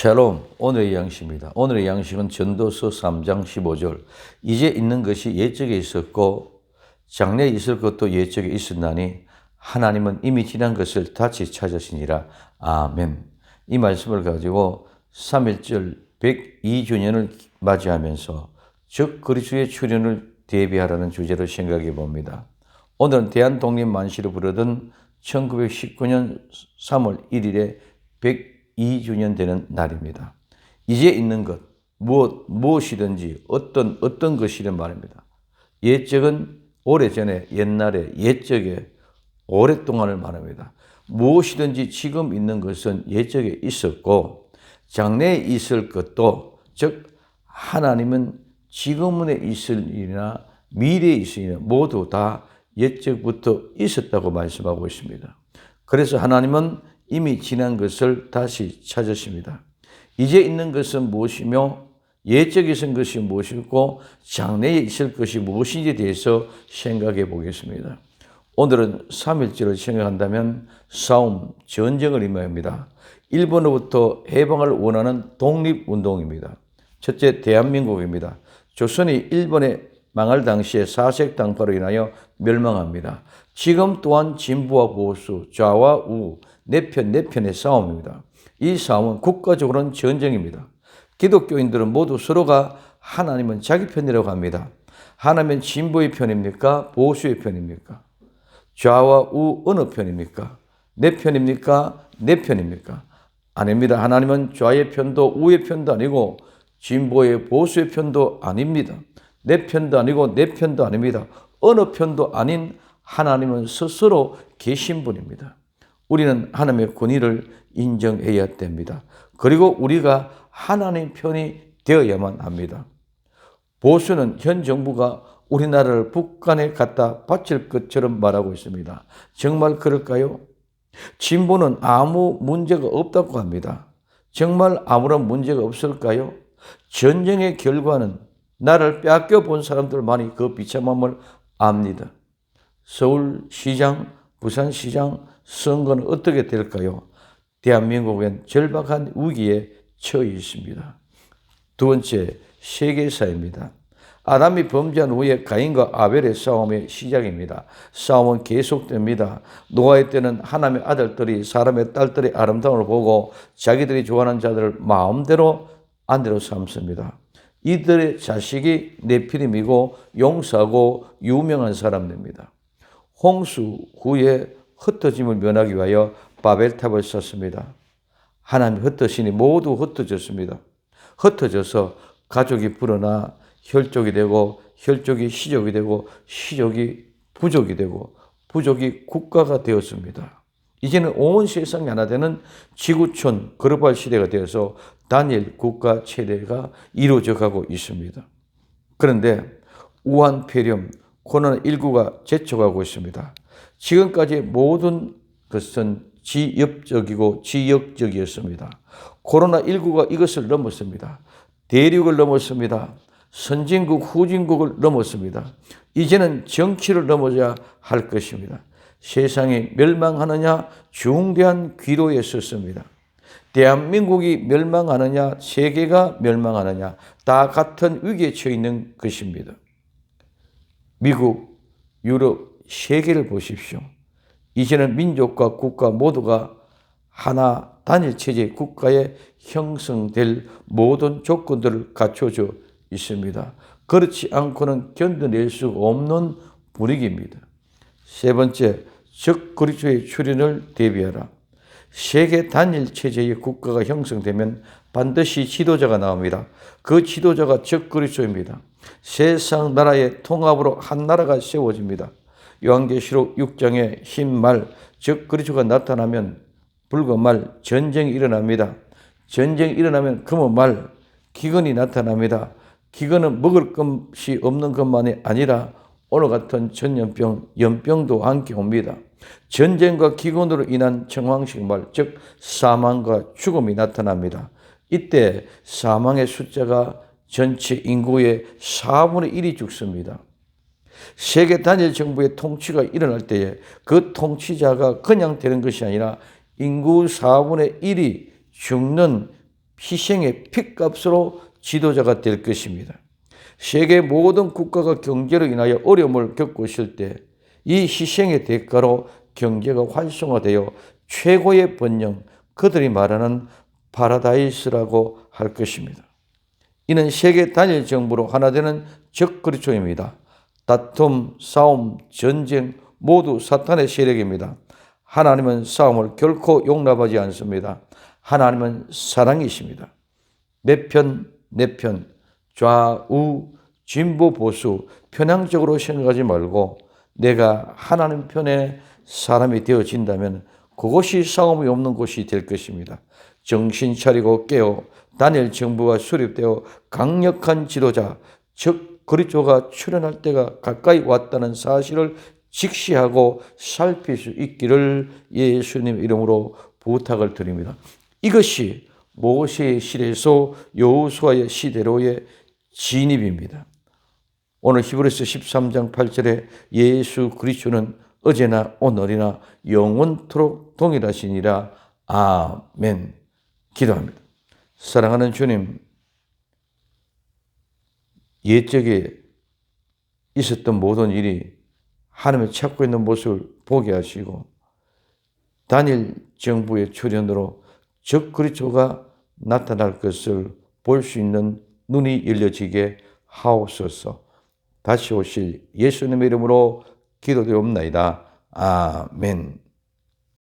샬롬, 오늘의 양식입니다. 오늘의 양식은 전도서 3장 15절. 이제 있는 것이 옛적에 있었고 장래에 있을 것도 옛적에 있었나니 하나님은 이미 지난 것을 다시 찾으시니라. 아멘. 이 말씀을 가지고 3.1절 102주년을 맞이하면서 즉 그리스도의 출현을 대비하라는 주제로 생각해 봅니다. 오늘은 대한독립만시로 부르던 1919년 3월 1일에 102주년 되는 날입니다. 이제 있는 것, 무엇이든지 어떤 것이든 말입니다. 옛적은 오래전에, 옛날에, 옛적에, 오랫동안을 말합니다. 무엇이든지 지금 있는 것은 옛적에 있었고 장래에 있을 것도, 즉 하나님은 지금에 있을 일이나 미래에 있을 일이나 모두 다 옛적부터 있었다고 말씀하고 있습니다. 그래서 하나님은 이미 지난 것을 다시 찾으십니다. 이제 있는 것은 무엇이며 옛적에 있은 것이 무엇이고 장래에 있을 것이 무엇인지에 대해서 생각해 보겠습니다. 오늘은 3.1절을 생각한다면 싸움, 전쟁을 의미합니다. 일본으로부터 해방을 원하는 독립운동입니다. 첫째, 대한민국입니다. 조선이 일본에 망할 당시에 사색 당파로 인하여 멸망합니다. 지금 또한 진보와 보수, 좌와 우, 내 편의 싸움입니다. 이 싸움은 국가적으로는 전쟁입니다. 기독교인들은 모두 서로가 하나님은 자기 편이라고 합니다. 하나님은 진보의 편입니까? 보수의 편입니까? 좌와 우 어느 편입니까? 내 편입니까? 내 편입니까? 아닙니다. 하나님은 좌의 편도 우의 편도 아니고 진보의 보수의 편도 아닙니다. 내 편도 아니고 내 편도 아닙니다. 어느 편도 아닌 하나님은 스스로 계신 분입니다. 우리는 하나님의 권위를 인정해야 됩니다. 그리고 우리가 하나님 편이 되어야만 합니다. 보수는 현 정부가 우리나라를 북한에 갖다 바칠 것처럼 말하고 있습니다. 정말 그럴까요? 진보는 아무 문제가 없다고 합니다. 정말 아무런 문제가 없을까요? 전쟁의 결과는 나를 빼앗겨 본 사람들만이 그 비참함을 압니다. 서울시장, 부산시장 선거는 어떻게 될까요? 대한민국은 절박한 위기에 처해 있습니다. 두 번째, 세계사입니다. 아담이 범죄한 후에 가인과 아벨의 싸움의 시작입니다. 싸움은 계속됩니다. 노아의 때는 하나님의 아들들이 사람의 딸들의 아름다움을 보고 자기들이 좋아하는 자들을 마음대로 아내로 삼습니다. 이들의 자식이 네피림이고 용사고 유명한 사람들입니다. 홍수 후에 흩어짐을 면하기 위하여 바벨탑을 쌓습니다. 하나님이 흩으시니 모두 흩어졌습니다. 흩어져서 가족이 불어나 혈족이 되고 혈족이 시족이 되고 시족이 부족이 되고 부족이 국가가 되었습니다. 이제는 온 세상이 하나 되는 지구촌 글로벌 시대가 되어서 단일 국가 체제가 이루어져 가고 있습니다. 그런데 우한 폐렴, 코로나19가 재촉하고 있습니다. 지금까지 모든 것은 지역적이고 지역적이었습니다. 코로나19가 이것을 넘었습니다. 대륙을 넘었습니다. 선진국, 후진국을 넘었습니다. 이제는 정치를 넘어야 할 것입니다. 세상이 멸망하느냐 중대한 기로에 섰습니다. 대한민국이 멸망하느냐 세계가 멸망하느냐 다 같은 위기에 처해 있는 것입니다. 미국, 유럽, 세계를 보십시오. 이제는 민족과 국가 모두가 하나 단일 체제의 국가에 형성될 모든 조건들을 갖춰져 있습니다. 그렇지 않고는 견뎌낼 수 없는 분위기입니다. 세 번째, 즉 그리스도의 출현을 대비하라. 세계 단일 체제의 국가가 형성되면 반드시 지도자가 나옵니다. 그 지도자가 즉 그리스도입니다. 세상 나라의 통합으로 한 나라가 세워집니다. 요한계시록 6장의 흰 말, 즉 그리스도가 나타나면 붉은 말, 전쟁이 일어납니다. 전쟁이 일어나면 검은 말, 기근이 나타납니다. 기근은 먹을 것이 없는 것만이 아니라 오늘 같은 전염병, 연병도 함께 옵니다. 전쟁과 기근으로 인한 정황식말, 즉 사망과 죽음이 나타납니다. 이때 사망의 숫자가 전체 인구의 4분의 1이 죽습니다. 세계 단일 정부의 통치가 일어날 때에 그 통치자가 그냥 되는 것이 아니라 인구 4분의 1이 죽는 희생의 핏값으로 지도자가 될 것입니다. 세계 모든 국가가 경제로 인하여 어려움을 겪고 있을 때 이 희생의 대가로 경제가 활성화되어 최고의 번영, 그들이 말하는 파라다이스라고 할 것입니다. 이는 세계 단일 정부로 하나 되는 적그리스도입니다. 다툼, 싸움, 전쟁 모두 사탄의 세력입니다. 하나님은 싸움을 결코 용납하지 않습니다. 하나님은 사랑이십니다. 내 편, 내 편, 좌우, 진보, 보수 편향적으로 생각하지 말고 내가 하나님 편의 사람이 되어진다면 그것이 싸움이 없는 곳이 될 것입니다. 정신 차리고 깨어 다니엘 정부가 수립되어 강력한 지도자, 즉 그리스도가 출현할 때가 가까이 왔다는 사실을 직시하고 살필 수 있기를 예수님 이름으로 부탁을 드립니다. 이것이 모세의 시대에서 여호수아의 시대로의 진입입니다. 오늘 히브리서 13장 8절에 예수 그리스도는 어제나 오늘이나 영원토록 동일하시니라. 아멘. 기도합니다. 사랑하는 주님, 옛적에 있었던 모든 일이 하나님을 찾고 있는 모습을 보게 하시고 다니엘 정부의 출현으로 적 그리스도가 나타날 것을 볼 수 있는 눈이 열려지게 하옵소서. 다시 오실 예수님의 이름으로 기도되옵나이다. 아멘.